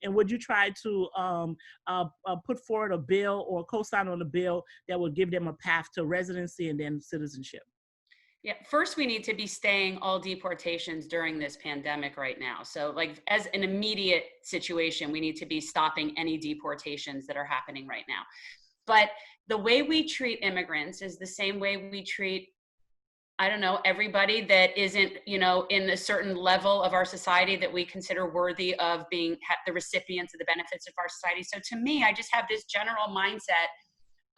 And would you try to put forward a bill or co-sign on a bill that would give them a path to residency and then citizenship? Yeah, first we need to be staying all deportations during this pandemic right now. So like as an immediate situation, we need to be stopping any deportations that are happening right now. But the way we treat immigrants is the same way we treat, I don't know, everybody that isn't, in a certain level of our society that we consider worthy of being the recipients of the benefits of our society. So to me, I just have this general mindset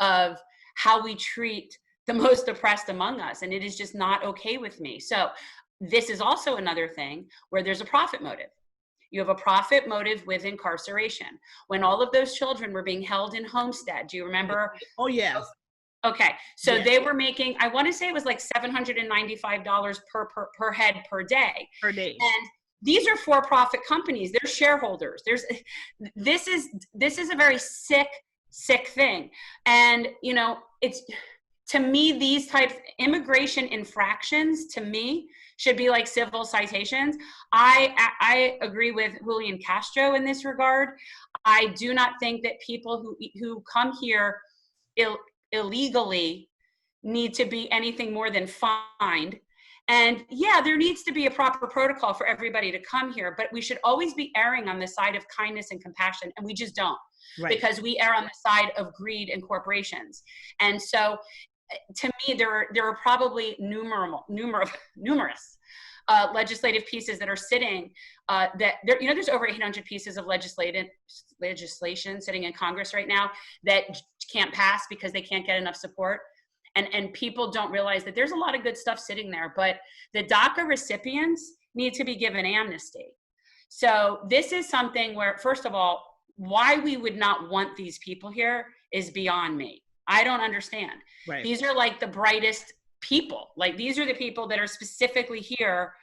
of how we treat the most oppressed among us. And it is just not okay with me. So this is also another thing where there's a profit motive. You have a profit motive with incarceration. When all of those children were being held in Homestead, do you remember? Oh, yes. Okay, so Yes. they were making, I want to say it was like $795 per head per day. Per day. And these are for-profit companies. They're shareholders. This is a very sick thing. And it's, to me, these types immigration infractions to me should be like civil citations. I agree with Julian Castro in this regard. I do not think that people who come here illegally need to be anything more than fined. And yeah, there needs to be a proper protocol for everybody to come here, but we should always be erring on the side of kindness and compassion, and we just don't. Right. Because we err on the side of greed and corporations. And so to me, there are probably numerous legislative pieces that are sitting that there, there's over 800 pieces of legislation sitting in Congress right now that can't pass because they can't get enough support. And people don't realize that there's a lot of good stuff sitting there, but the DACA recipients need to be given amnesty. So this is something where, first of all, why we would not want these people here is beyond me. I don't understand. Right. These are like the brightest people. Like these are the people that are specifically here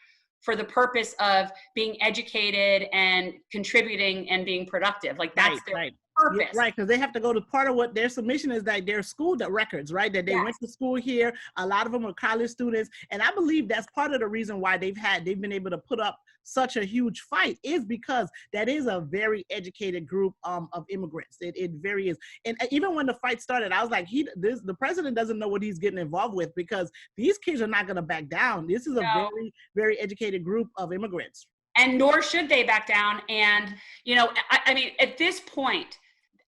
for the purpose of being educated and contributing and being productive. Like that's their purpose. Yeah, right, because they have to go to, part of what their submission is, like their school records, right? That they went to school here. A lot of them are college students. And I believe that's part of the reason why they've been able to put up such a huge fight, is because that is a very educated group of immigrants. It very is. And even when the fight started, I was like, the president doesn't know what he's getting involved with, because these kids are not going to back down. This is a very, very educated group of immigrants. And nor should they back down. And, I mean, at this point,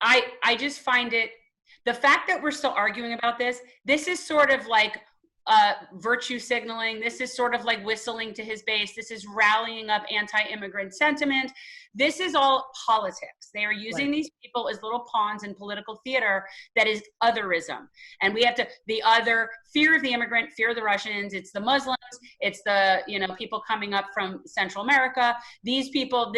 I just find it, the fact that we're still arguing about this is sort of like virtue signaling. This is sort of like whistling to his base. This is rallying up anti-immigrant sentiment. This is all politics. They are using these people as little pawns in political theater that is otherism. And we have to, the other, fear of the immigrant, fear of the Russians, it's the Muslims, it's the, people coming up from Central America. These people,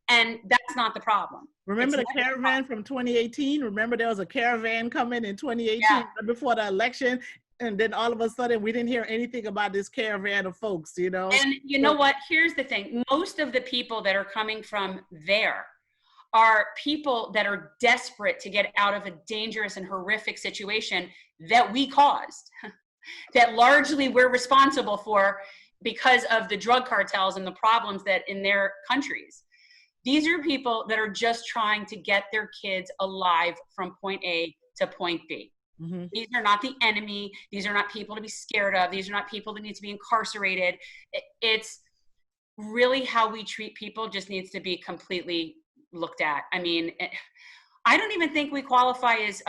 and that's not the problem. Remember the caravan from 2018? Remember there was a caravan coming in 2018 before the election? And then all of a sudden we didn't hear anything about this caravan of folks, And you know what? Here's the thing. Most of the people that are coming from there are people that are desperate to get out of a dangerous and horrific situation that we caused, that largely we're responsible for because of the drug cartels and the problems that in their countries. These are people that are just trying to get their kids alive from point A to point B. Mm-hmm. These are not the enemy. These are not people to be scared of. These are not people that need to be incarcerated. It's really how we treat people just needs to be completely looked at. I mean, I don't even think we qualify as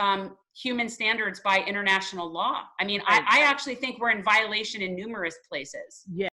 human standards by international law. I mean, I actually think we're in violation in numerous places. Yeah.